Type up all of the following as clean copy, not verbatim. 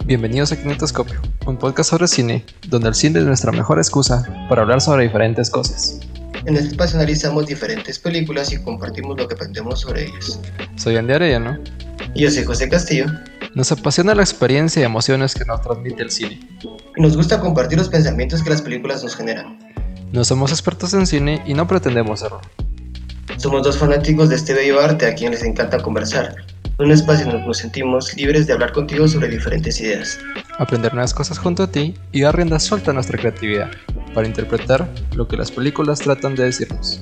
Bienvenidos a Kinetoscopio, un podcast sobre cine, donde el cine es nuestra mejor excusa para hablar sobre diferentes cosas. En este espacio analizamos diferentes películas y compartimos lo que aprendemos sobre ellas. Soy Andy Arellano. Y yo soy José Castillo. Nos apasiona la experiencia y emociones que nos transmite el cine. Y nos gusta compartir los pensamientos que las películas nos generan. No somos expertos en cine y no pretendemos serlo. Somos dos fanáticos de este bello arte a quienes les encanta conversar. Un espacio en el que nos sentimos libres de hablar contigo sobre diferentes ideas. Aprender nuevas cosas junto a ti y dar rienda suelta a nuestra creatividad para interpretar lo que las películas tratan de decirnos.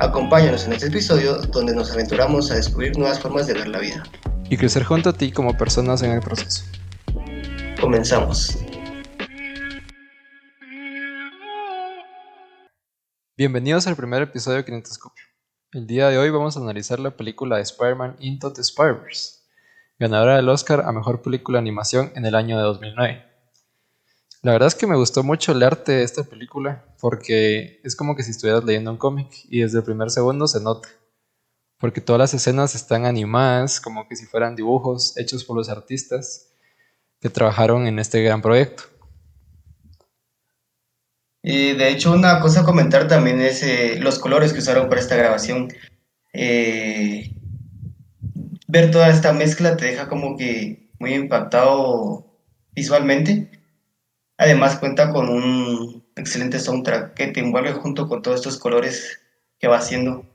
Acompáñanos en este episodio donde nos aventuramos a descubrir nuevas formas de ver la vida. Y crecer junto a ti como personas en el proceso. Comenzamos. Bienvenidos al primer episodio de Kinetoscopio. El día de hoy vamos a analizar la película de Spider-Man Into the Spider-Verse, ganadora del Oscar a Mejor Película de Animación en el año de 2009. La verdad es que me gustó mucho el arte de esta película porque es como que si estuvieras leyendo un cómic y desde el primer segundo se nota. Porque todas las escenas están animadas como que si fueran dibujos hechos por los artistas que trabajaron en este gran proyecto. Y de hecho una cosa a comentar también es los colores que usaron para esta grabación. Ver toda esta mezcla te deja como que muy impactado visualmente. Además cuenta con un excelente soundtrack que te envuelve junto con todos estos colores que va haciendo.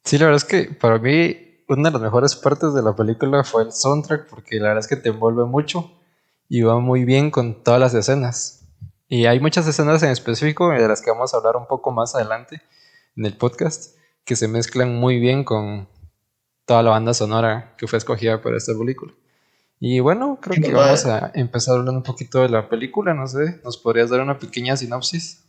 Sí, la verdad es que para mí una de las mejores partes de la película fue el soundtrack porque la verdad es que te envuelve mucho y va muy bien con todas las escenas. Y hay muchas escenas en específico de las que vamos a hablar un poco más adelante en el podcast que se mezclan muy bien con toda la banda sonora que fue escogida para esta película. Y bueno, creo que vamos a empezar hablando un poquito de la película, no sé, ¿nos podrías dar una pequeña sinopsis?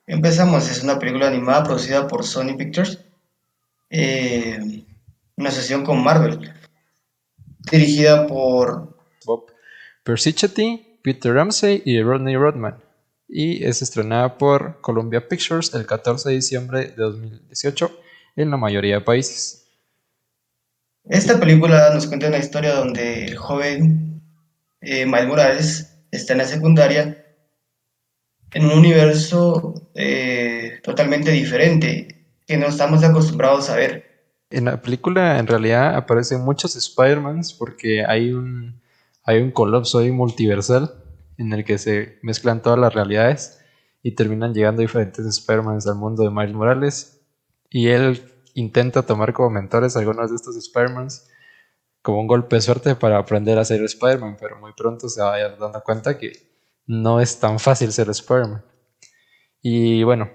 Empezamos, es una película animada producida por Sony Pictures, una asociación con Marvel, dirigida por Bob Persichetti, Peter Ramsey y Rodney Rodman. Y es estrenada por Columbia Pictures el 14 de diciembre de 2018 en la mayoría de países. Esta película nos cuenta una historia donde el joven Miles Morales está en la secundaria en un universo totalmente diferente que no estamos acostumbrados a ver. En la película en realidad aparecen muchos Spider-Mans porque hay un colapso ahí multiversal en el que se mezclan todas las realidades y terminan llegando diferentes Spider-Mans al mundo de Miles Morales y él intenta tomar como mentores a algunos de estos Spider-Mans como un golpe de suerte para aprender a ser Spider-Man, pero muy pronto se va a ir dando cuenta que no es tan fácil ser Spider-Man. Y bueno,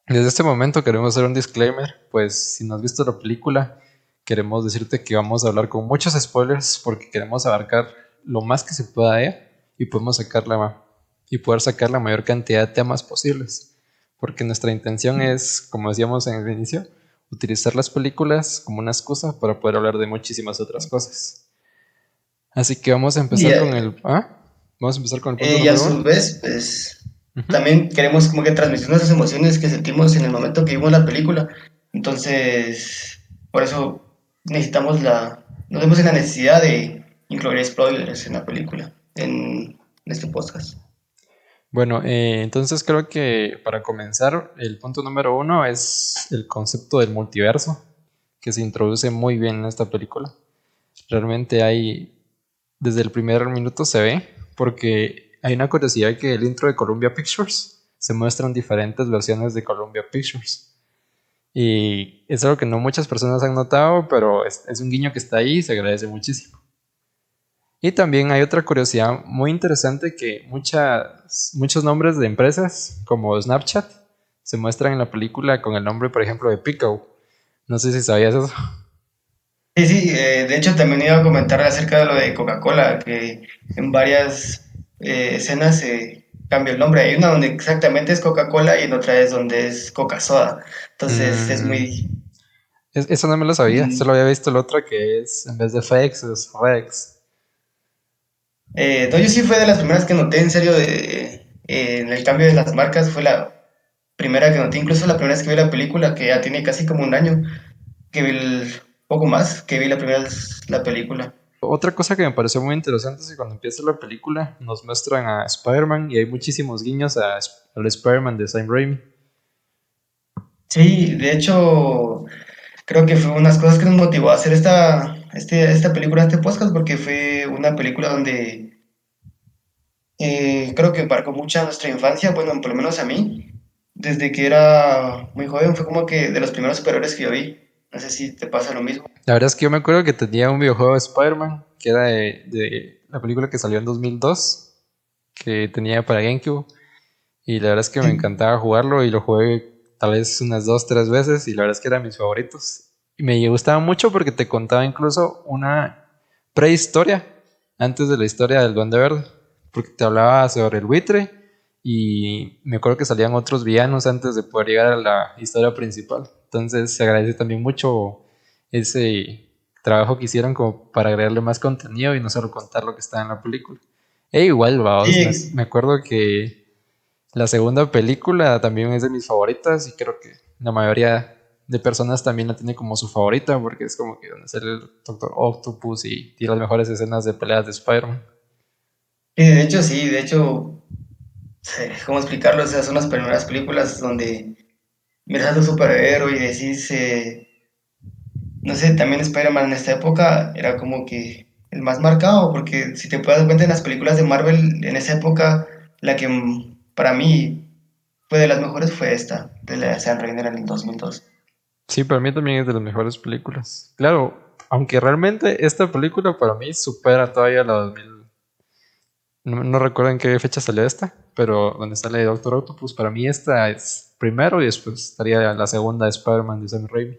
desde este momento queremos hacer un disclaimer, pues si no has visto la película, queremos decirte que vamos a hablar con muchos spoilers porque queremos abarcar lo más que se pueda de ella y poder sacar la mayor cantidad de temas posibles. Porque nuestra intención es, como decíamos en el inicio, utilizar las películas como una excusa para poder hablar de muchísimas otras cosas. Así que vamos a empezar con el... Vamos a empezar con el punto Y a número su 1. vez, pues también queremos como que transmitir nuestras emociones que sentimos en el momento que vimos la película. Entonces, por eso nos vemos en la necesidad de incluir spoilers en la película, en este podcast. Bueno, entonces creo que para comenzar, el punto número 1 es el concepto del multiverso, que se introduce muy bien en esta película. Realmente desde el primer minuto se ve, porque hay una curiosidad que el intro de Columbia Pictures se muestran diferentes versiones de Columbia Pictures. Y es algo que no muchas personas han notado, pero es un guiño que está ahí y se agradece muchísimo. Y también hay otra curiosidad muy interesante que muchos nombres de empresas como Snapchat se muestran en la película con el nombre, por ejemplo, de Pico. No sé si sabías eso. Sí, de hecho también iba a comentar acerca de lo de Coca-Cola, que en varias escenas se cambia el nombre. Hay una donde exactamente es Coca-Cola y en otra es donde es Coca-Soda. Entonces es muy... Eso no me lo sabía, mm, solo había visto el otro que es, en vez de FX, es Rex. no, yo sí fue de las primeras que noté, en serio, en el cambio de las marcas, fue la primera que noté, incluso la primera vez que vi la película, que ya tiene casi como un año, que poco más que vi la primera vez la película. Otra cosa que me pareció muy interesante es que cuando empieza la película nos muestran a Spider-Man y hay muchísimos guiños al Spider-Man de Sam Raimi. Sí, de hecho, creo que fue unas cosas que nos motivó a hacer esta película, este podcast, porque fue una película donde creo que marcó mucha nuestra infancia, bueno, por lo menos a mí, desde que era muy joven, fue como que de los primeros superhéroes que yo vi. No sé si te pasa lo mismo. La verdad es que yo me acuerdo que tenía un videojuego de Spider-Man que era de la película que salió en 2002, que tenía para GameCube. Y la verdad es que me Sí, encantaba jugarlo y lo jugué tal vez unas dos, tres veces y la verdad es que eran mis favoritos. Y me gustaba mucho porque te contaba incluso una prehistoria antes de la historia del Duende Verde. Porque te hablaba sobre el buitre y me acuerdo que salían otros villanos antes de poder llegar a la historia principal. Entonces se agradece también mucho ese trabajo que hicieron como para agregarle más contenido y no solo contar lo que está en la película. E igual, vamos, sí, me acuerdo que la segunda película también es de mis favoritas y creo que la mayoría de personas también la tiene como su favorita porque es como que donde sale el Doctor Octopus y tiene las mejores escenas de peleas de Spider-Man. sí, de hecho, ¿cómo explicarlo? O sea, son las primeras películas donde miras a tu superhéroe y decís, no sé, también Spider-Man en esta época era como que el más marcado, porque si te puedes dar cuenta en las películas de Marvel en esa época, la que para mí fue de las mejores fue esta, de la de Sam Raimi en el 2002. Sí, para mí también es de las mejores películas. Claro, aunque realmente esta película para mí supera todavía la 2000. No recuerdo en qué fecha salió esta, pero donde sale Doctor Octopus, para mí esta es primero y después estaría la segunda de Spider-Man de Sam Raimi.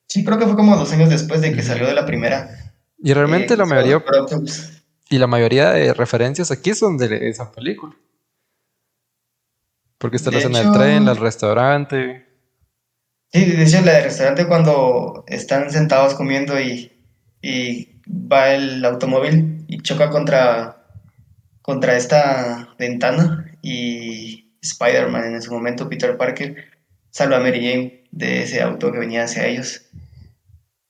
Sí, creo que fue como 2 años después de que Ujú. salió de la primera, Y realmente que salió Doctor Octopus. la mayoría de referencias aquí son de esa película. Porque está la De escena hecho, del tren, el restaurante. sí, de hecho la del restaurante cuando están sentados comiendo y va el automóvil y choca contra esta ventana y Spider-Man en ese momento, Peter Parker, salva a Mary Jane de ese auto que venía hacia ellos.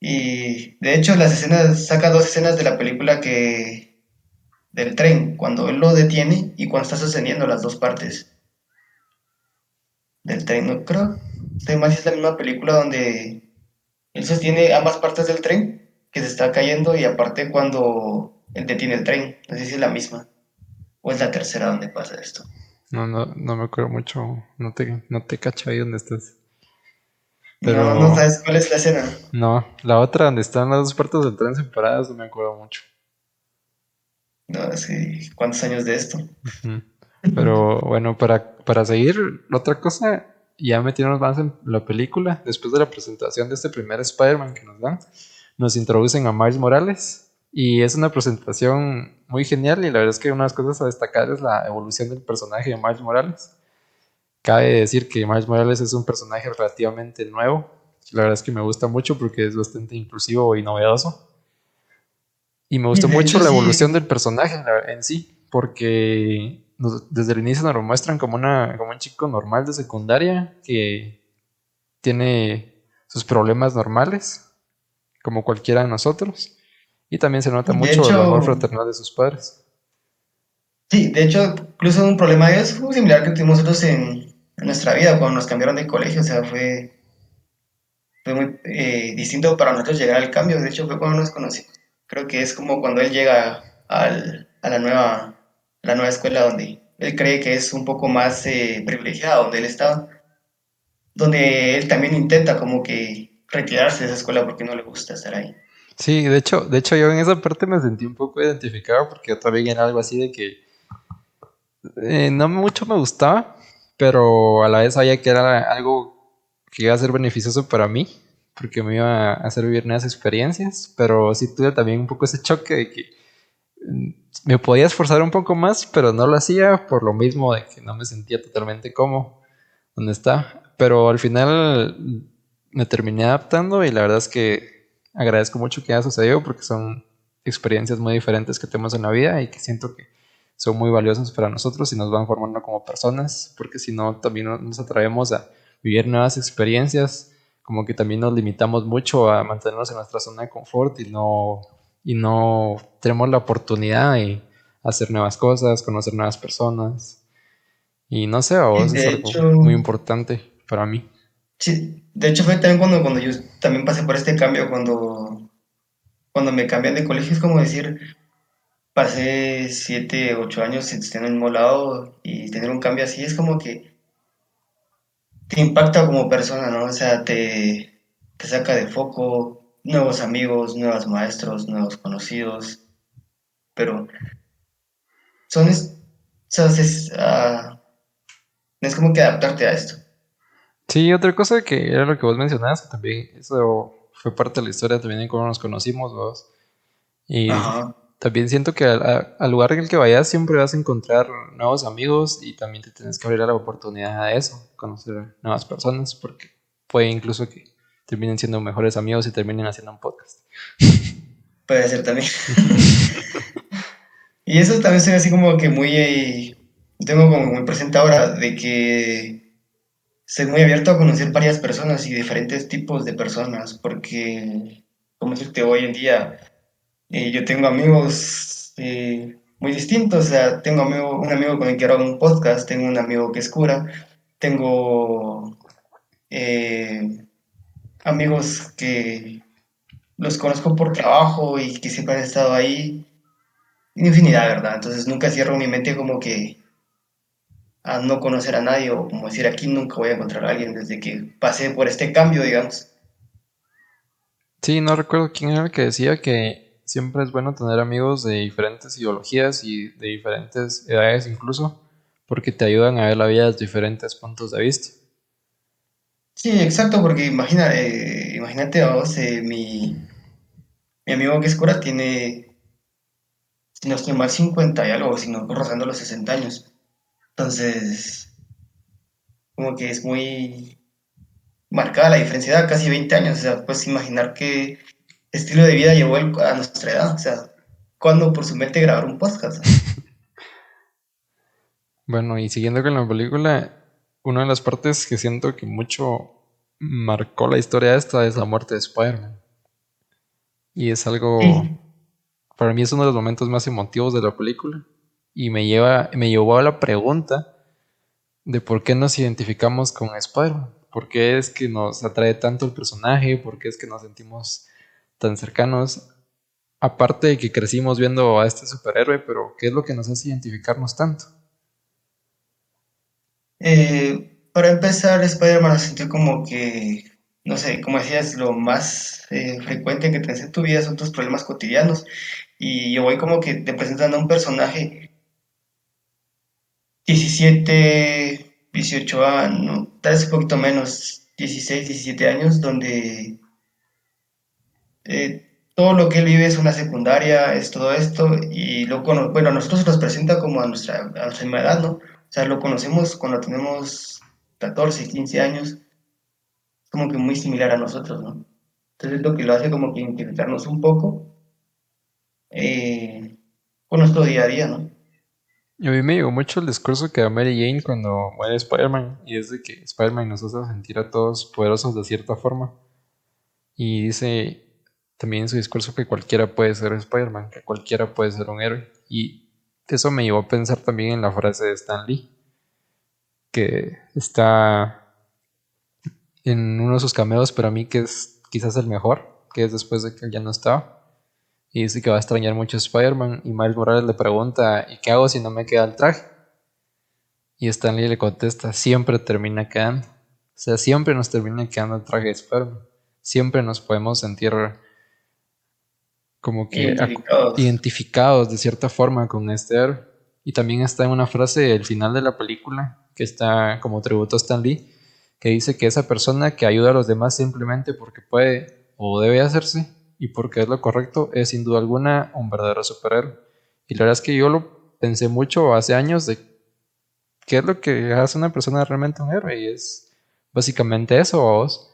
Y de hecho las escenas, saca dos escenas de la película del tren, cuando él lo detiene y cuando está sosteniendo las dos partes del tren. No creo, estoy mal si es la misma película donde él sostiene ambas partes del tren que se está cayendo y aparte cuando él detiene el tren. No sé si es la misma o es la tercera donde pasa esto. No me acuerdo mucho. No te cacho ahí donde estás. No, no Pero sabes cuál es la escena. no, la otra donde están las dos partes del tren separadas no me acuerdo mucho. No, es que, ¿cuántos años de esto? Ujú. Pero bueno, para seguir, otra cosa, ya metiéndonos más en la película, después de la presentación de este primer Spider-Man que nos dan, nos introducen a Miles Morales y es una presentación muy genial y la verdad es que una de las cosas a destacar es la evolución del personaje de Miles Morales. Cabe decir que Miles Morales es un personaje relativamente nuevo, la verdad es que me gusta mucho porque es bastante inclusivo y novedoso. Y me Y gustó de mucho hecho la sí, evolución del personaje en sí, porque desde el inicio nos lo muestran como un chico normal de secundaria que tiene sus problemas normales, como cualquiera de nosotros, y también se nota y de mucho el amor hecho, fraternal de sus padres. sí, de hecho, incluso un problema es muy similar que tuvimos nosotros en nuestra vida cuando nos cambiaron de colegio, o sea, fue muy distinto para nosotros llegar al cambio, de hecho fue cuando nos conocimos. Creo que es como cuando él llega a la nueva escuela donde él cree que es un poco más privilegiado, donde él está, donde él también intenta como que retirarse de esa escuela porque no le gusta estar ahí. Sí, de hecho yo en esa parte me sentí un poco identificado porque yo también era algo así de que no mucho me gustaba, pero a la vez sabía que era algo que iba a ser beneficioso para mí, porque me iba a hacer vivir nuevas experiencias, pero sí tuve también un poco ese choque de que mm, me podía esforzar un poco más, pero no lo hacía por lo mismo de que no me sentía totalmente cómodo donde está. Pero al final me terminé adaptando y la verdad es que agradezco mucho que haya sucedido porque son experiencias muy diferentes que tenemos en la vida y que siento que son muy valiosas para nosotros y nos van formando como personas, porque si no también nos atraemos a vivir nuevas experiencias como que también nos limitamos mucho a mantenernos en nuestra zona de confort y no tenemos la oportunidad de hacer nuevas cosas, conocer nuevas personas. Y no sé, a Y vos es de algo hecho, muy importante para mí. sí, de hecho fue también cuando yo también pasé por este cambio, cuando me cambian de colegio, es como decir, pasé 7, 8 años sin estar en el mismo lado y tener un cambio así es como que te impacta como persona, ¿no? O sea, te saca de foco, nuevos amigos, nuevos maestros, nuevos conocidos, pero son, o sea, es como que adaptarte a esto. Sí, otra cosa que era lo que vos mencionabas, que también eso fue parte de la historia también de cómo nos conocimos, vos. Y Ajá. también siento que al lugar en el que vayas siempre vas a encontrar nuevos amigos y también te tienes que abrir a la oportunidad a eso, conocer nuevas personas, porque puede incluso que terminen siendo mejores amigos y terminen haciendo un podcast. Puede ser también. Y eso también se ve así como que tengo como muy presente ahora de que soy muy abierto a conocer varias personas y diferentes tipos de personas, porque, como decirte, hoy en día yo tengo amigos muy distintos, o sea, tengo un amigo con el que hago un podcast, tengo un amigo que es cura, tengo eh, amigos que los conozco por trabajo y que siempre han estado ahí, infinidad, ¿verdad? Entonces nunca cierro mi mente como que a no conocer a nadie o como decir aquí nunca voy a encontrar a alguien desde que pasé por este cambio, digamos. Sí, no recuerdo quién era el que decía que siempre es bueno tener amigos de diferentes ideologías y de diferentes edades incluso, porque te ayudan a ver la vida desde diferentes puntos de vista. Sí, exacto, porque imagínate a vos, mi amigo que es cura tiene, si no estoy mal, 50 y algo, si no, rozando los 60 años. Entonces, como que es muy marcada la diferencia de edad, casi 20 años. O sea, puedes imaginar qué estilo de vida llevó él a nuestra edad. O sea, cuando por su mente grabar un podcast. Bueno, y siguiendo con la película, una de las partes que siento que mucho marcó la historia esta es la muerte de Spider-Man. Y es algo, Sí, para mí es uno de los momentos más emotivos de la película. Y me llevó a la pregunta de por qué nos identificamos con Spider-Man. ¿Por qué es que nos atrae tanto el personaje? ¿Por qué es que nos sentimos tan cercanos? Aparte de que crecimos viendo a este superhéroe, pero ¿qué es lo que nos hace identificarnos tanto? para empezar, Spider-Man lo sentí como que, no sé, como decías, lo más frecuente que tienes en tu vida son tus problemas cotidianos. Y yo voy como que te presentan a un personaje 17, 18 años, no, tal vez un poquito menos, 16, 17 años, donde todo lo que él vive es una secundaria, es todo esto, y bueno, a nosotros nos presenta como a nuestra misma edad, ¿no? O sea, lo conocemos cuando tenemos 14, 15 años, como que muy similar a nosotros, ¿no? Entonces lo que lo hace como que identificarnos un poco eh, con nuestro día a día, ¿no? Y a mí me llegó mucho el discurso que da Mary Jane cuando muere Spider-Man, y es de que Spider-Man nos hace sentir a todos poderosos de cierta forma. Y dice también en su discurso que cualquiera puede ser Spider-Man, que cualquiera puede ser un héroe. Y eso me llevó a pensar también en la frase de Stan Lee, que está en uno de sus cameos, pero a mí que es quizás el mejor, que es después de que él ya no estaba. Y dice que va a extrañar mucho a Spider-Man. Y Miles Morales le pregunta, ¿y qué hago si no me queda el traje? Y Stanley le contesta, siempre termina quedando. O sea, siempre nos termina quedando el traje de Spider-Man. Siempre nos podemos sentir como que Identificados. identificados de cierta forma con este héroe. Y también está en una frase del final de la película, que está como tributo a Stan Lee, que dice que esa persona que ayuda a los demás simplemente porque puede o debe hacerse y porque es lo correcto es sin duda alguna un verdadero superhéroe. Y la verdad es que yo lo pensé mucho hace años de qué es lo que hace una persona realmente un héroe y es básicamente eso, vos,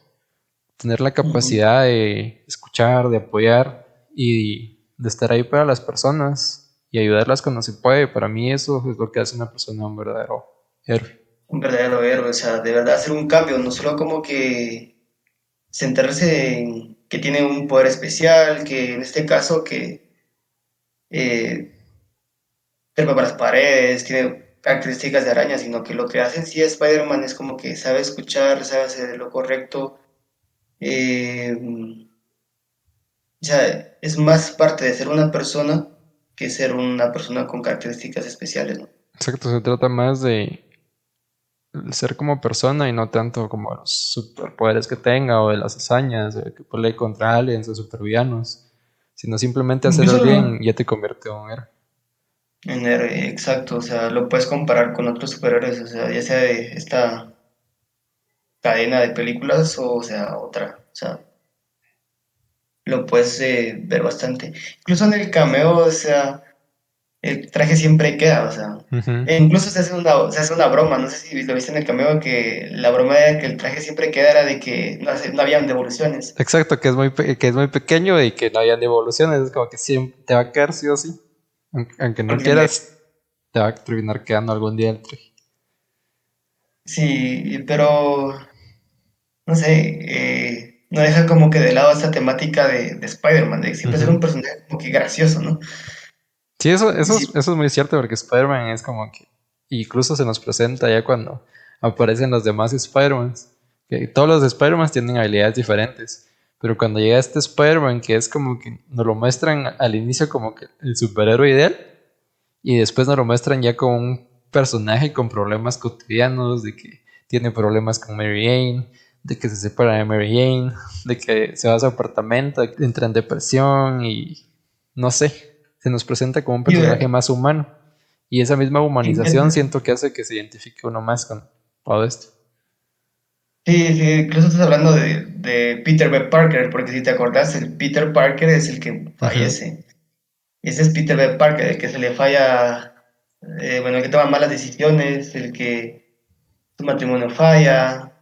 tener la Ujú. capacidad de escuchar, de apoyar y de estar ahí para las personas y ayudarlas cuando se puede. Para mí eso es lo que hace una persona un verdadero héroe. Un verdadero héroe, o sea, de verdad hacer un cambio, no solo como que centrarse en que tiene un poder especial, que en este caso que eh, trepa para las paredes, tiene características de araña, sino que lo que hace en sí Spider-Man es como que sabe escuchar, sabe hacer lo correcto. eh, o sea, es más parte de ser una persona que ser una persona con características especiales, ¿no? Exacto, se trata más de ser como persona y no tanto como los superpoderes que tenga o de las hazañas, de que pelee contra aliens o supervillanos, sino simplemente hacer el Incluso bien y ya te convierte en un héroe. exacto, o sea, lo puedes comparar con otros superhéroes, o sea, ya sea de esta cadena de películas o sea, otra, o sea, lo puedes ver bastante. Incluso en el cameo, o sea, el traje siempre queda, o sea, Ujú. e incluso se hace una broma, no sé si lo viste en el cameo, que la broma de que el traje siempre queda era de que no habían devoluciones. Exacto, que es que es muy pequeño y que no hayan devoluciones, es como que siempre te va a quedar sí o sí. Aunque no Porque me, quieras, te va a terminar quedando algún día el traje. sí, pero no sé, no deja como que de lado esta temática de Spider-Man, de siempre ser Ujú. un personaje como que gracioso, ¿no? Sí, Y sí, eso es muy cierto porque Spider-Man es como que incluso se nos presenta ya cuando aparecen los demás Spider-Mans. Que todos los Spider-Mans tienen habilidades diferentes, pero cuando llega este Spider-Man que es como que nos lo muestran al inicio como que el superhéroe ideal y después nos lo muestran ya como un personaje con problemas cotidianos, de que tiene problemas con Mary Jane, de que se separa de Mary Jane, de que se va a su apartamento, entra en depresión y no sé, se nos presenta como un y, personaje más humano. Y esa misma humanización y- siento que hace que se identifique uno más con todo esto. sí, sí, incluso estás hablando de Peter B. Parker, porque si te acordás, el Peter Parker es el que Ujú, fallece. Ese es Peter B. Parker, el que se le falla, bueno, el que toma malas decisiones, el que su matrimonio falla.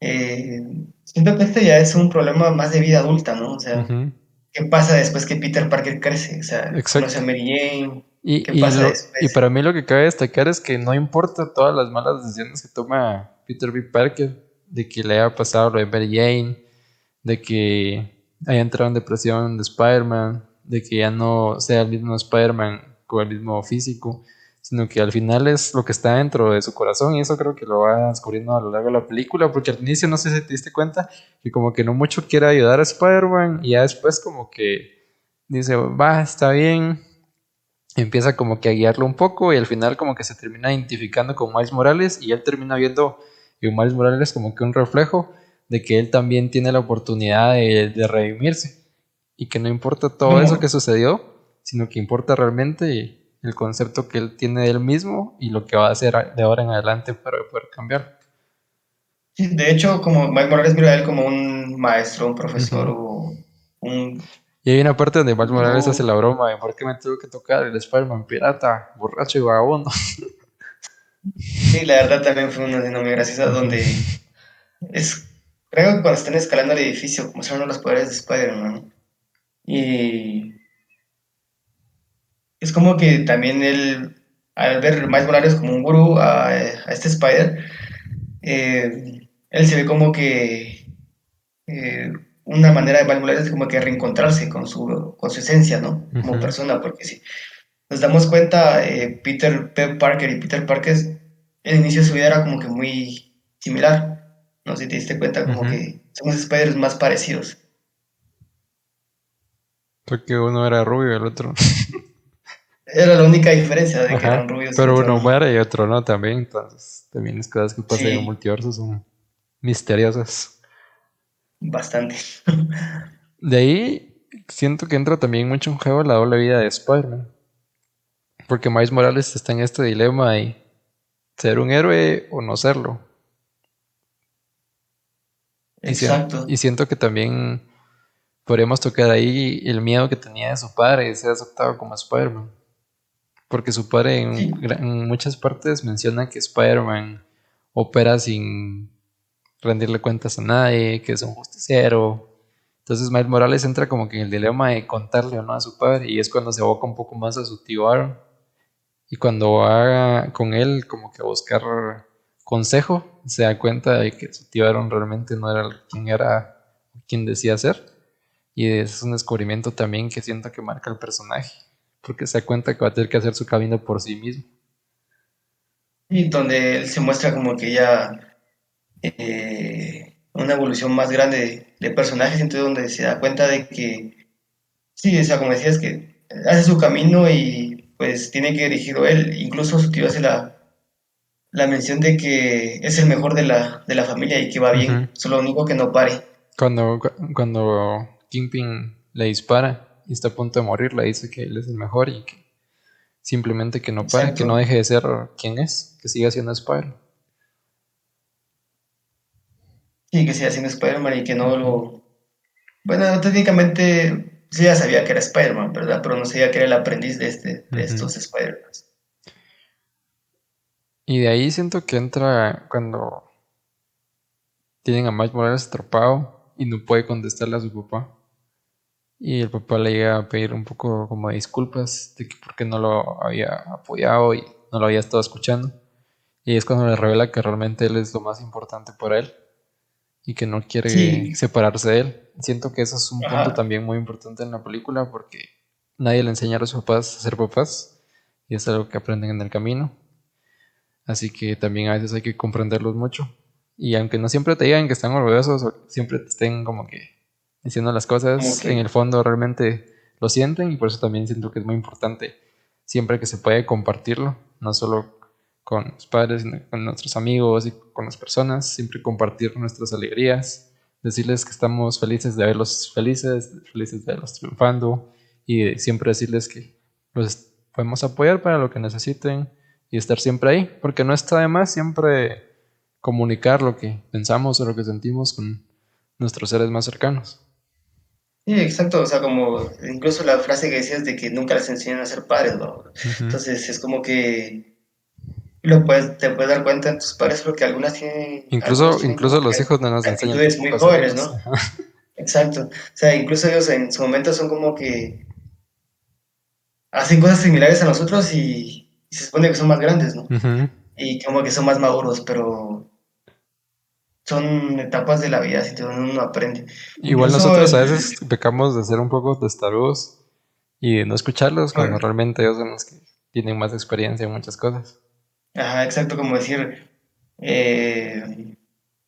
Eh, Siento que este ya es un problema más de vida adulta, ¿no? O sea, ujú. ¿qué pasa después que Peter Parker crece? O sea, conoce a Exacto. Mary Jane, ¿qué Y, pasa y después? para mí lo que cabe destacar es que no importa todas las malas decisiones que toma Peter B. Parker, de que le haya pasado lo de Mary Jane, de que haya entrado en depresión de Spider-Man, de que ya no sea el mismo Spider-Man con el mismo físico, sino que al final es lo que está dentro de su corazón y eso creo que lo va descubriendo a lo largo de la película, porque al inicio no sé si te diste cuenta que como que no mucho quiere ayudar a Spider-Man y ya después como que dice, va, está bien, empieza como que a guiarlo un poco y al final como que se termina identificando con Miles Morales y él termina viendo en Miles Morales como que un reflejo de que él también tiene la oportunidad de redimirse y que no importa todo eso que Como, sucedió, sino que importa realmente el concepto que él tiene de él mismo y lo que va a hacer de ahora en adelante para poder cambiar. sí, de hecho, como Mike Morales mira a él como un maestro, un profesor Ujú. o un Y hay una parte donde Miles Morales hace gurú. la broma de por qué me tuvo que tocar el Spider-Man pirata, borracho y vagabundo. Sí, la verdad también fue una escena muy graciosa Ujú. donde es, creo que cuando están escalando el edificio, mostraron los poderes de Spider-Man, ¿no? Y es como que también él, al ver Miles Morales como un gurú a este Spider, él se ve como que eh, una manera de Miles Morales es como que reencontrarse con su esencia, ¿no? Como Ujú. persona, porque si nos damos cuenta, Peter P. Parker y Peter Parker, el inicio de su vida era como que muy similar. No sé si te diste cuenta, como Ujú. que somos Spiders más parecidos. Porque uno era rubio y el otro. Era la única diferencia de que Ajá. eran rubios y el Pero otro uno no. muere y otro no también. Entonces, también las cosas que pasan en el Sí, multiverso son misteriosas. bastante. De ahí siento que entra también mucho en juego la doble vida de Spider-Man. Porque Miles Morales está en este dilema de ser un héroe o no serlo. Exacto. Y siento que también podríamos tocar ahí el miedo que tenía de su padre de ser aceptado como Spider-Man. Porque su padre Sí, en muchas partes menciona que Spider-Man opera sin rendirle cuentas a nadie, que es un justiciero. Entonces Miles Morales entra como que en el dilema de contarle o no a su padre y es cuando se aboca un poco más a su tío Aaron. Y cuando va con él como que a buscar consejo, se da cuenta de que su tío Aaron realmente no era quien era quién decía ser. Y es un descubrimiento también que siento que marca el personaje, porque se da cuenta que va a tener que hacer su camino por sí mismo. Y donde él se muestra como que ya una evolución más grande de personajes, entonces donde se da cuenta de que, sí, o sea, como decías, que hace su camino y pues tiene que dirigirlo él. Incluso su tío hace la mención de que es el mejor de la familia y que va Ujú. bien, solo lo único que no pare. Cuando Kingpin le dispara y está a punto de morir, le dice que él es el mejor y que simplemente que no pare, que no Exacto. deje de ser quien es, que siga siendo Spider. Y que siga haciendo Spider-Man y que no Ujú, lo... Bueno, técnicamente sí ya sabía que era Spider-Man, ¿verdad? Pero no sabía que era el aprendiz de ujú. estos Spider-Man. Y de ahí siento que entra cuando tienen a Miles Morales atrapado y no puede contestarle a su papá. Y el papá le llega a pedir un poco como de disculpas de que por qué no lo había apoyado y no lo había estado escuchando. Y es cuando le revela que realmente él es lo más importante para él y que no quiere Sí, separarse de él. Siento que eso es un punto ajá. también muy importante en la película porque nadie le enseña a los papás a ser papás y es algo que aprenden en el camino. Así que también a veces hay que comprenderlos mucho. Y aunque no siempre te digan que están orgullosos o siempre te estén como que diciendo las Como cosas, en el que, fondo realmente lo sienten y por eso también siento que es muy importante siempre que se puede compartirlo, no solo con los padres, sino con nuestros amigos y con las personas, siempre compartir nuestras alegrías, decirles que estamos felices de verlos felices, felices de verlos triunfando y siempre decirles que los podemos apoyar para lo que necesiten y estar siempre ahí, porque no está de más siempre comunicar lo que pensamos o lo que sentimos con nuestros seres más cercanos. sí, exacto, o sea, como incluso la frase que decías de que nunca les enseñan a ser padres, ¿no? Ujú. Entonces es como que te puedes dar cuenta en tus padres porque algunos Incluso, tienen incluso como los que hijos no nos enseñan actitudes muy tampoco a jóvenes, hacerlos. ¿no? Exacto. O sea, incluso ellos en su momento son como que hacen cosas similares a nosotros y se supone que son más grandes, ¿no? Ujú. Y como que son más maduros, pero son etapas de la vida, así que uno aprende. Igual Incluso nosotros a el, veces pecamos de ser un poco testarudos y de no escucharlos cuando realmente ellos son los que tienen más experiencia en muchas cosas. ajá, exacto, como decir,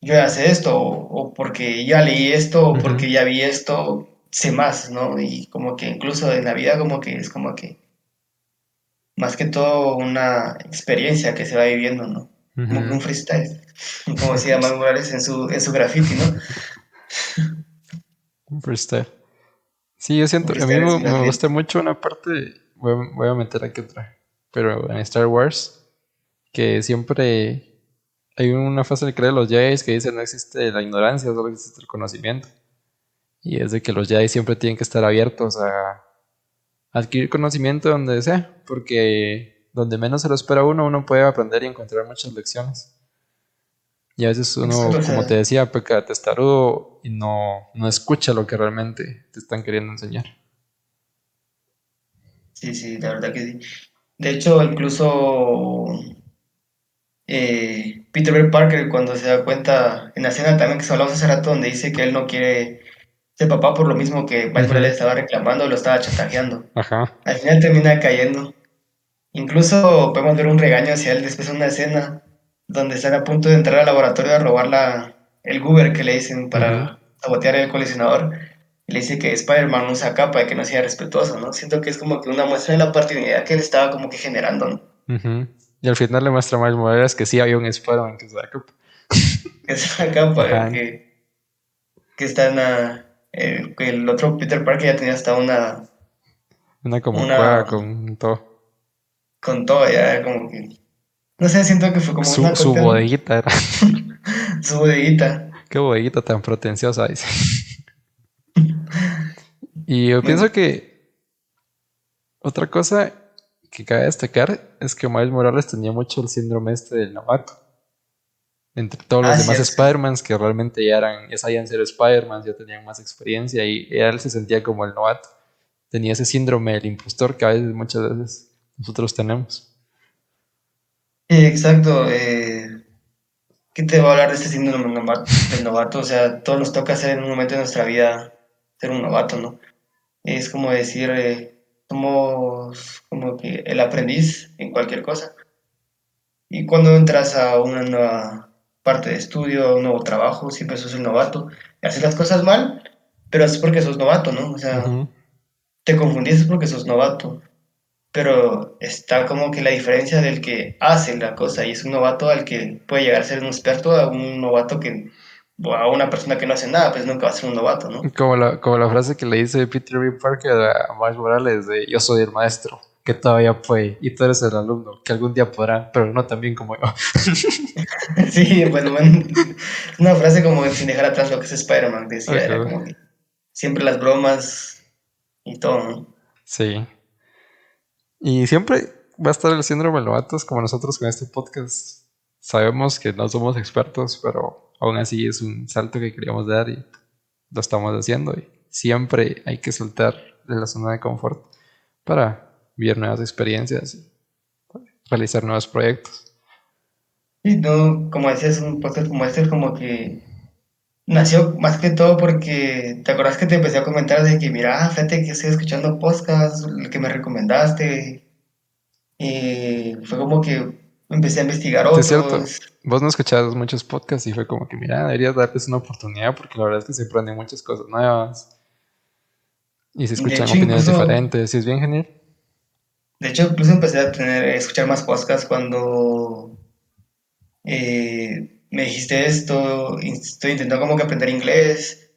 yo ya sé esto, o porque ya leí esto, o Ujú, porque ya vi esto, sé más, ¿no? Y como que incluso en la vida como que es como que más que todo una experiencia que se va viviendo, ¿no? Como que ujú. un freestyle, como decía Manuel Morales en su graffiti, ¿no? Freestyle. Sí, yo Un siento, a mí freestyle en su me gusta graffiti. mucho una parte, voy a meter aquí otra, pero en Star Wars, que siempre hay una frase que cree los Jedi que dice no existe la ignorancia, solo existe el conocimiento. Y es de que los Jedi siempre tienen que estar abiertos a adquirir conocimiento donde sea, porque donde menos se lo espera uno, uno puede aprender y encontrar muchas lecciones. Y a veces Exacto, uno, o como te sea, decía, peca de testarudo y no escucha lo que realmente te están queriendo enseñar. sí, sí, la verdad que sí. De hecho, incluso Peter B. Parker cuando se da cuenta en la escena también que hablamos hace rato donde dice que él no quiere ser papá por lo mismo que Miles Ujú. Morales estaba reclamando, lo estaba chantajeando. Ajá. Al final termina cayendo. Incluso podemos ver un regaño hacia él después de una escena donde están a punto de entrar al laboratorio a robar el Goober que le dicen Ujú, para sabotear el colisionador. Y le dice que Spider-Man usa capa y que no sea respetuoso, ¿no? Siento que es como que una muestra de la paternidad que él estaba como que generando, ¿no? ujú. Y al final le muestra a Miles Morales que sí había un Spider-Man que se da cuenta. Es una capa Ajá. que está en que el otro Peter Parker ya tenía hasta Una como una cueva con todo. con todo, ya como que, no sé, siento que fue como una Su cosita, bodeguita era. su bodeguita. Qué bodeguita tan pretenciosa, dice. Y yo pienso Me- que otra cosa que cabe destacar es que Miles Morales tenía mucho el síndrome este del novato. Entre todos los Ah, demás cierto, cierto. Spider-Mans que realmente ya sabían ser Spider-Mans, ya tenían más experiencia y él se sentía como el novato. Tenía ese síndrome del impostor que a veces, muchas veces nosotros tenemos. Sí, exacto. ¿qué te va a hablar de este síndrome del novato? O sea, todos nos toca ser en un momento de nuestra vida ser un novato, ¿no? Es como decir, somos como que el aprendiz en cualquier cosa. Y cuando entras a una nueva parte de estudio, a un nuevo trabajo, siempre sos el novato. Y haces las cosas mal, pero es porque sos novato, ¿no? O sea, Ujú. te confundís porque sos novato. Pero está como que la diferencia del que hace la cosa y es un novato al que puede llegar a ser un experto, a un novato que, o a una persona que no hace nada, pues nunca va a ser un novato, ¿no? Como la frase que le dice Peter B. Parker a Miles Morales de yo soy el maestro, que todavía puede, y tú eres el alumno, que algún día podrá, pero no tan bien como yo. Sí, bueno, es una frase como sin dejar atrás lo que es Spider-Man, decía, era Ajá. como que siempre las bromas y todo, ¿no? Sí. Y siempre va a estar el síndrome de novatos como nosotros con este podcast. Sabemos que no somos expertos, pero aún así es un salto que queríamos dar y lo estamos haciendo. Y siempre hay que soltar de la zona de confort para vivir nuevas experiencias y realizar nuevos proyectos. Y no, como decías, un podcast como este es como que nació más que todo porque, ¿te acuerdas que te empecé a comentar de que, mira, fíjate que estoy escuchando podcast, el que me recomendaste? Y fue como que empecé a investigar Sí, es cierto. otros. Vos no escuchabas muchos podcasts y fue como que, mira, deberías darles una oportunidad porque la verdad es que se aprenden muchas cosas nuevas y se De escuchan hecho, opiniones incluso, diferentes y es bien genial. empecé a escuchar más podcasts cuando me dijiste esto, y estoy intentando como que aprender inglés.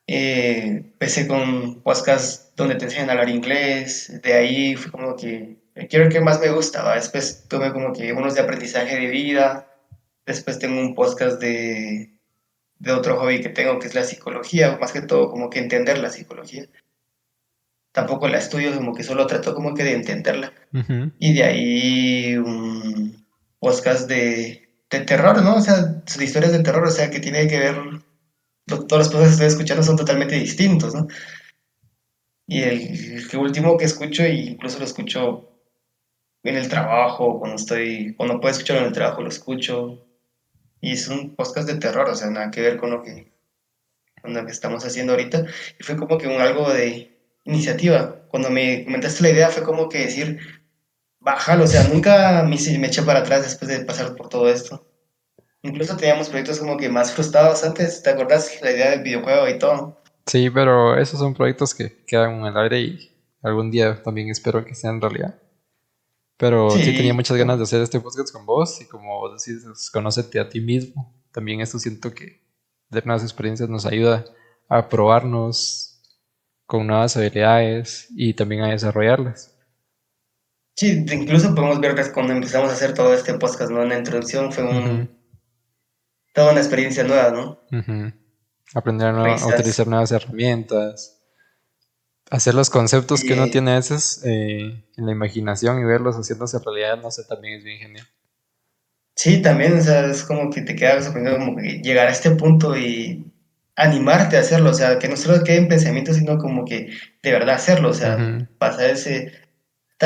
Empecé con podcasts donde te enseñan a hablar inglés. De ahí fue como que quiero el que más me gustaba. Después tuve como que unos de aprendizaje de vida. Después tengo un podcast de otro hobby que tengo, que es la psicología, más que todo como que entender la psicología. Tampoco la estudio, como que solo trato como que de entenderla. Ujú. Y de ahí un podcast de terror, ¿no? O sea, de historias de terror, o sea, que tiene que ver, todas las cosas que estoy escuchando son totalmente distintos, ¿no? Y el que último que escucho, e incluso lo escucho en el trabajo, cuando puedo escucharlo en el trabajo, lo escucho. Y es un podcast de terror, o sea, nada que ver con lo que estamos haciendo ahorita. Y fue como que algo de iniciativa. Cuando me comentaste la idea, fue como que decir, bájalo, o sea, nunca me eché para atrás después de pasar por todo esto. Incluso teníamos proyectos como que más frustrados antes, ¿te acordás? La idea del videojuego y todo. Sí, pero esos son proyectos que quedan en el aire y algún día también espero que sean realidad. Pero sí tenía Sí, muchas ganas de hacer este podcast con vos y como vos decís, es conócete a ti mismo. También esto siento que de nuevas experiencias nos ayuda a probarnos con nuevas habilidades y también a desarrollarlas. sí, incluso podemos ver que cuando empezamos a hacer todo este podcast, ¿no? En la introducción fue Ujú, toda una experiencia nueva, ¿no? ujú. Aprender a Risas. utilizar nuevas herramientas, hacer los conceptos que uno Y tiene a veces en la imaginación y verlos haciéndose realidad, no sé, también es bien genial. sí, también, o sea, es como que te quedas sorprendido como que llegar a este punto y animarte a hacerlo, o sea, que no solo quede en pensamiento, sino como que de verdad hacerlo, o sea, Ujú. pasar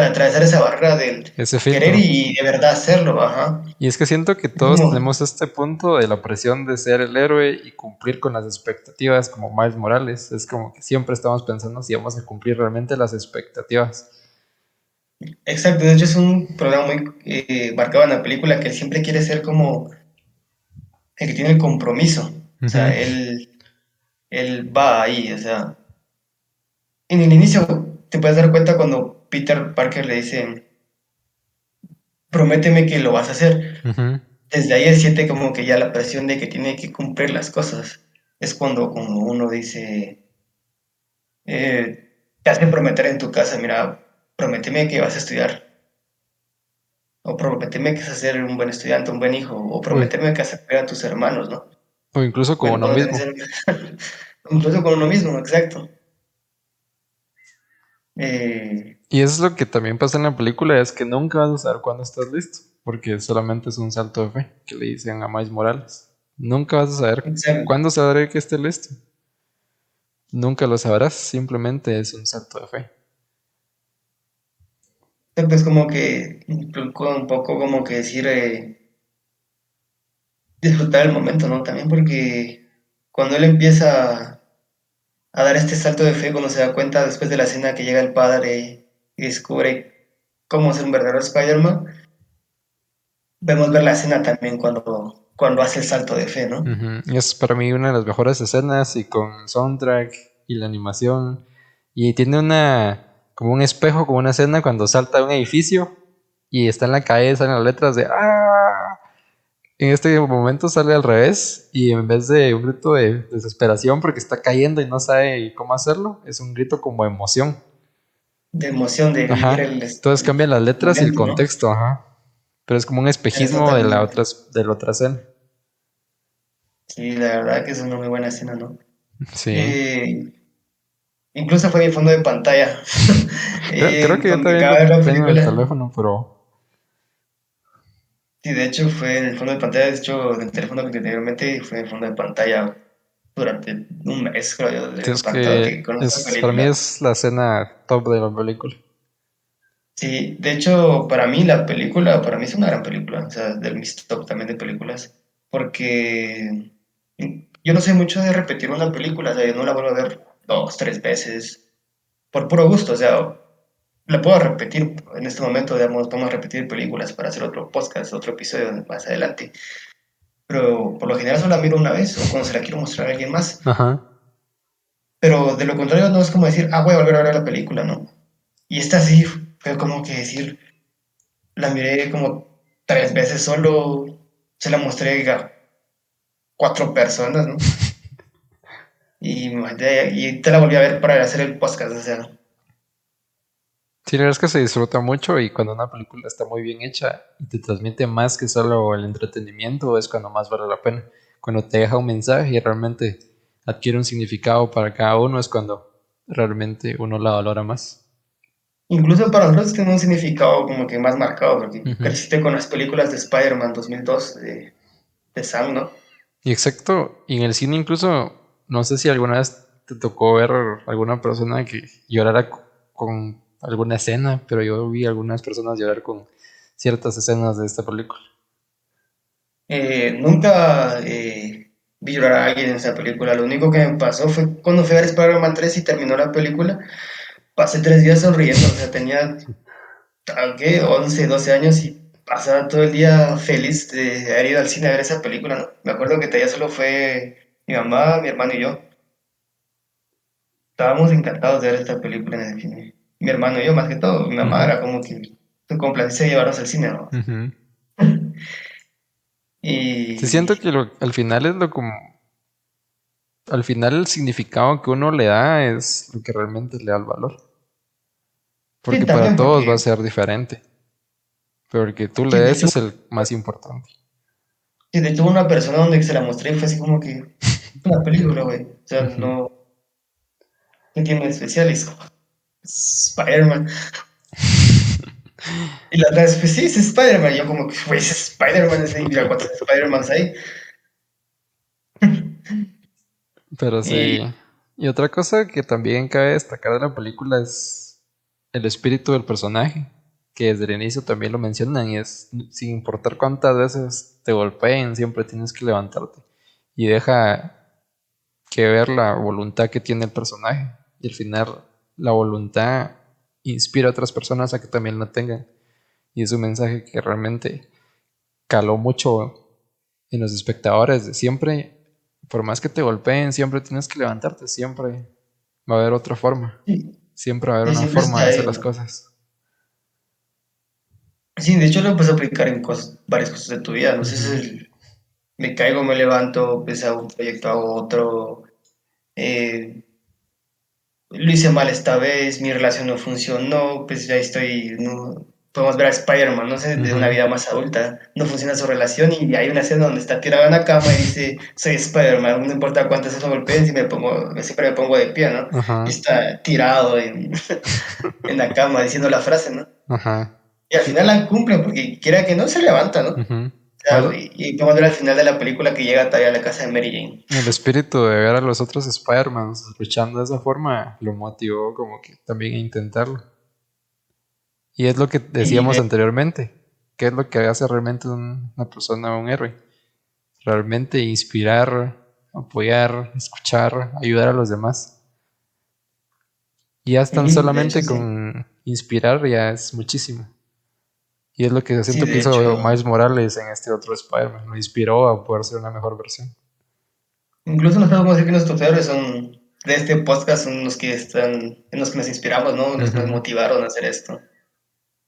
atravesar esa barrera del Ese querer filtro. y de verdad hacerlo, ajá. Y es que siento que Es todos como, tenemos este punto de la presión de ser el héroe y cumplir con las expectativas como Miles Morales. Es como que siempre estamos pensando si vamos a cumplir realmente las expectativas. exacto, de hecho es un problema muy marcado en la película que él siempre quiere ser como el que tiene el compromiso, o Ujú, sea, él va ahí, o sea, en el inicio te puedes dar cuenta cuando Peter Parker le dice, prométeme que lo vas a hacer. ujú. Desde ahí él siente como que ya la presión de que tiene que cumplir las cosas. Es cuando como uno dice, te hacen prometer en tu casa, mira, prométeme que vas a estudiar, o prométeme que vas a ser un buen estudiante, un buen hijo, o Uy, prométeme que vas a cuidar a tus hermanos, ¿no? o incluso con Bueno, uno cuando tienes mismo. incluso con uno mismo, exacto. Eh, Y eso es lo que también pasa en la película, es que nunca vas a saber cuándo estás listo, porque solamente es un salto de fe que le dicen a Miles Morales. Nunca vas a saber exacto. cuándo sabré que esté listo. Nunca lo sabrás, simplemente es un salto de fe. Pues como que un poco como que decir, disfrutar el momento, ¿no? También porque cuando él empieza a dar este salto de fe, cuando se da cuenta después de la escena que llega el padre y descubre cómo ser un verdadero Spider-Man, vemos ver la escena también cuando hace el salto de fe, ¿no? Ujú. Y es para mí una de las mejores escenas y con soundtrack y la animación. Y tiene como un espejo, como una escena cuando salta de un edificio y está en la calle, salen las letras de ¡Ah! En este momento sale al revés y en vez de un grito de desesperación porque está cayendo y no sabe cómo hacerlo, es un grito como de emoción. De emoción de vivir Ajá. Entonces cambian las el letras y el momento, ¿no? contexto, ajá. Pero es como un espejismo Exactamente. de la otra escena. Sí, la verdad que es una muy buena escena, ¿no? Sí. Eh, Incluso fue mi fondo de pantalla. Creo que yo Donde también acaba lo de ver la tengo en el película. teléfono, pero Sí, de hecho fue en el fondo de pantalla, de hecho, del teléfono que anteriormente fue en el fondo de pantalla durante un mes, creo yo, de sí, lo es impactado que que con esta para mí película. es la escena top de la película. Sí, de hecho, para mí la película, para mí es una gran película, o sea, de mis top también de películas, porque yo no sé mucho de repetir una película, o sea, yo no la vuelvo a ver dos, tres veces, por puro gusto, o sea, la puedo repetir en este momento, digamos, podemos repetir películas para hacer otro podcast, otro episodio más adelante, pero por lo general solo la miro una vez o cuando se la quiero mostrar a alguien más, Ajá. pero de lo contrario no es como decir, ah, voy a volver a ver la película, ¿no? Y esta sí fue como que decir, la miré como tres veces solo, se la mostré a cuatro personas, ¿no? Y te la volví a ver para hacer el podcast, o sea, Sí, la verdad es que se disfruta mucho y cuando una película está muy bien hecha y te transmite más que solo el entretenimiento es cuando más vale la pena. Cuando te deja un mensaje y realmente adquiere un significado para cada uno es cuando realmente uno la valora más. incluso para nosotros tiene un significado como que más marcado, porque Ujú. creciste con las películas de Spider-Man 2002 de Sam, ¿no? Y exacto, y en el cine incluso, no sé si alguna vez te tocó ver alguna persona que llorara con alguna escena, pero yo vi algunas personas llorar con ciertas escenas de esta película. Nunca vi llorar a alguien en esa película. Lo único que me pasó fue cuando fui a ver Spider-Man 3 y terminó la película. Pasé 3 días sonriendo, o sea, tenía, ¿qué? 11, 12 años y pasaba todo el día feliz de haber ido al cine a ver esa película, ¿no? Me acuerdo que todavía solo fue mi mamá, mi hermano y yo. Estábamos encantados de ver esta película en el cine. Mi hermano y yo, más que todo. Mi mamá Ujú, era como que su complacencia de llevarnos al cine, ¿no? ujú. Sí, siento Y que al final es al final el significado que uno le da es lo que realmente le da el valor. sí, Porque para también todos va a porque, ser diferente, pero el que tú le sí, de des hecho, es el más importante. sí, de hecho hubo una persona donde se la mostré y fue así como que una película, güey. O sea, Ujú. no, ¿qué tiene de especial? Es como, Spider-Man. Y la otra vez, pues sí, es Spider-Man. Y yo como que, güey, es Spider-Man. Y mira cuántos Spider-Mans hay. Pero sí. Y Y otra cosa que también cabe destacar de la película es el espíritu del personaje, que desde el inicio también lo mencionan, y es sin importar cuántas veces te golpeen, siempre tienes que levantarte. Y deja que ver la voluntad que tiene el personaje. Y al final la voluntad inspira a otras personas a que también la tengan. Y es un mensaje que realmente caló mucho en los espectadores. De siempre, por más que te golpeen, siempre tienes que levantarte. Siempre va a haber otra forma. sí, Siempre va a haber sí, una siempre forma está de hacer ahí, las ¿no? cosas. Sí, de hecho lo puedes aplicar en cosas, varias cosas de tu vida. No sé si Ujú, es me caigo, me levanto, pues hago un proyecto, hago otro. eh, lo hice mal esta vez, mi relación no funcionó, pues ya estoy, no, podemos ver a Spider-Man, no sé, de una ujú, vida más adulta, no funciona su relación y hay una escena donde está tirado en la cama y dice, soy Spider-Man, no importa cuántas veces lo golpeen, siempre me pongo de pie, ¿no? Y ajá, está tirado en la cama diciendo la frase, ¿no? ajá. Y al final la cumple porque quiera que no se levanta, ¿no? O Ujú. sea, y podemos ver al final de la película que llega todavía a la casa de Mary Jane. El espíritu de ver a los otros Spider-Mans luchando de esa forma lo motivó como que también a intentarlo. Y es lo que Y decíamos anteriormente. ¿Qué es lo que hace realmente una persona un héroe? realmente inspirar, apoyar, escuchar, ayudar a los demás. Y ya tan Ujú, de hecho, solamente sí. con inspirar ya es muchísimo. Y es lo que Sí, siento que de hizo hecho, Miles Morales en este otro Spider-Man. Lo inspiró a poder ser una mejor versión. incluso nosotros podemos decir que nuestros héroes son, de este podcast, son los que están, en los que nos inspiramos, ¿no? Los que nos Ujú. motivaron a hacer esto. O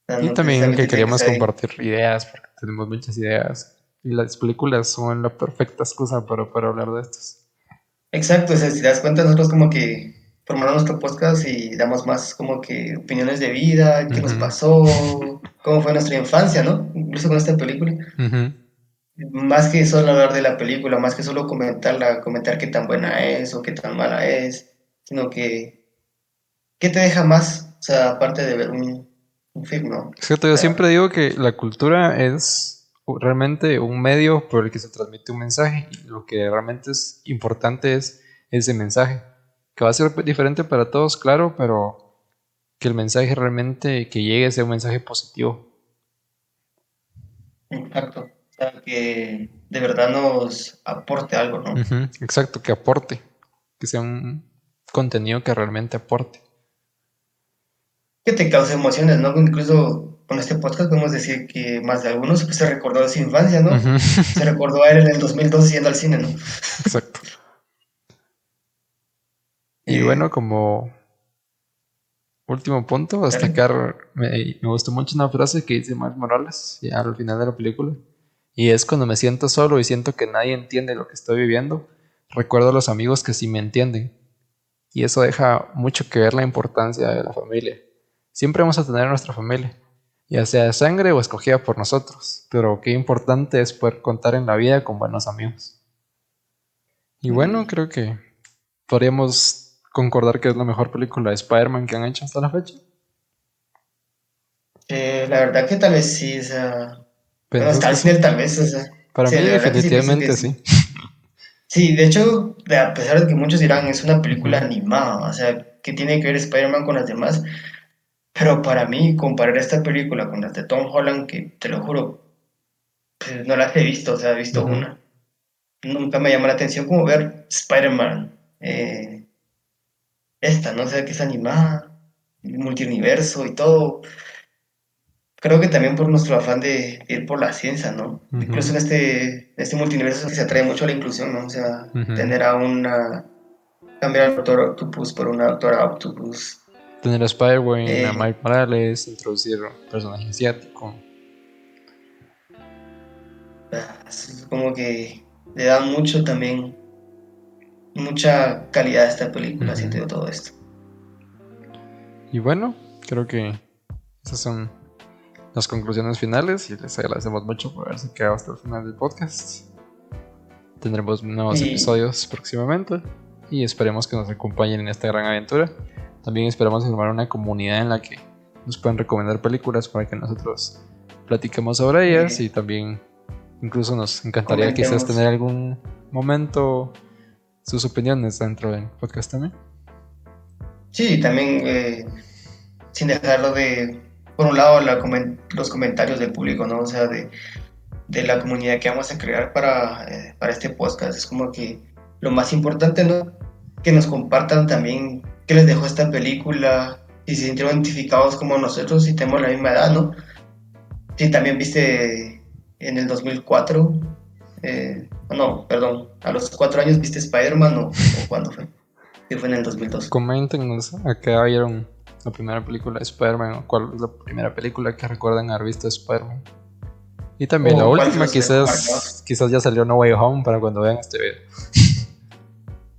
sea, Y no también que precisamente tiene que queríamos ser en... compartir ideas, porque tenemos muchas ideas. Y las películas son la perfecta excusa para hablar de estos. Exacto, o sea, si te das cuenta, nosotros como que formamos nuestro podcast y damos más como que opiniones de vida, qué nos Ujú, pasó, cómo fue nuestra infancia, ¿no? Incluso con esta película. ujú. Más que solo hablar de la película, más que solo comentarla, comentar qué tan buena es o qué tan mala es, sino que, ¿qué te deja más? O sea, aparte de ver un film, ¿no? Es cierto, O yo sea, siempre digo que la cultura es realmente un medio por el que se transmite un mensaje. Y lo que realmente es importante es ese mensaje. Que va a ser diferente para todos, claro, pero que el mensaje realmente que llegue sea un mensaje positivo. exacto. O sea, que de verdad nos aporte algo, ¿no? Ujú, exacto, que aporte. Que sea un contenido que realmente aporte. Que te cause emociones, ¿no? Incluso con este podcast podemos decir que más de algunos pues, se recordó de su infancia, ¿no? Ujú. Se recordó a él en el 2012 yendo al cine, ¿no? Exacto. Y bueno, Eh, como último punto, dale. destacar, me gustó mucho una frase que dice Miles Morales ya al final de la película. Y es cuando me siento solo y siento que nadie entiende lo que estoy viviendo, recuerdo a los amigos que sí me entienden. Y eso deja mucho que ver la importancia de la familia. Siempre vamos a tener nuestra familia, ya sea de sangre o escogida por nosotros, pero qué importante es poder contar en la vida con buenos amigos. Y bueno, Mm, creo que podríamos concordar que es la mejor película de Spider-Man que han hecho hasta la fecha. la verdad que tal vez sí, o sea, bueno, ¿Pensás está que al sí? final tal vez, o sea, Para sí, mí de verdad que sí pienso que definitivamente sí. sí. Sí, de hecho, a pesar de que muchos dirán es una película Ujú, animada, o sea, ¿qué tiene que ver Spider-Man con las demás? Pero para mí, comparar esta película con las de Tom Holland, que te lo juro, pues, no las he visto, o sea, he visto ujú. una. Nunca me llamó la atención como ver Spider-Man, esta, no sé, que es animada, multiuniverso y todo. Creo que también por nuestro afán de ir por la ciencia, ¿no? Incluso Ujú, en este multiuniverso se atrae mucho a la inclusión, ¿no? O sea, ujú. tener a una, cambiar al Doctor Octopus por una Doctora Octopus. Tener a Spider-Man, a Eh, Miles Morales, introducir un personaje asiático. es como que le da mucho también, mucha calidad a esta película, siento Ujú. yo todo esto. Y bueno, creo que esas son las conclusiones finales y les agradecemos mucho por haberse quedado hasta el final del podcast. Tendremos nuevos Y episodios próximamente y esperemos que nos acompañen en esta gran aventura. También esperamos formar una comunidad en la que nos puedan recomendar películas para que nosotros platiquemos sobre ellas y también incluso nos encantaría quizás comentemos. tener algún momento sus opiniones dentro del podcast también. Sí, también sin dejarlo de, por un lado, los comentarios del público, ¿no? O sea, de la comunidad que vamos a crear para este podcast. Es como que lo más importante, ¿no? Que nos compartan también qué les dejó esta película, si se sintieron identificados como nosotros, si tenemos la misma edad, ¿no? Si también viste en el 2004, no, perdón, a los 4 años viste Spider-Man o cuándo fue, si fue en el 2002. Coméntenos a qué vieron la primera película de Spider-Man o cuál es la primera película que recuerdan haber visto de Spider-Man. Y también la O cuál se última, los dejó marcados. quizás ya salió No Way Home para cuando vean este video.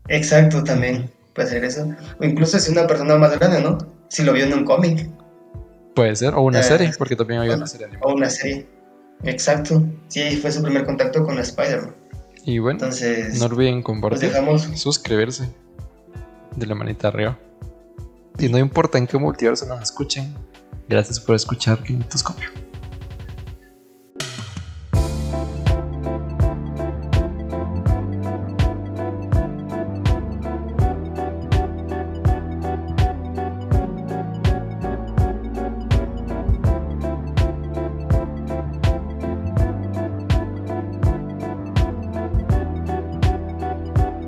Exacto, Ujú. también puede ser eso. O incluso si una persona más grande, ¿no? Si lo vio en un cómic Puede ser, o una eh, serie, porque también había una serie o animada. una serie. Exacto. Sí, fue su primer contacto con Spider-Man. Y bueno, no Entonces, olviden los compartir, dejamos. suscribirse de la manita arriba. Y no importa en qué multiverso nos escuchen, gracias por escuchar Kinetoscopio.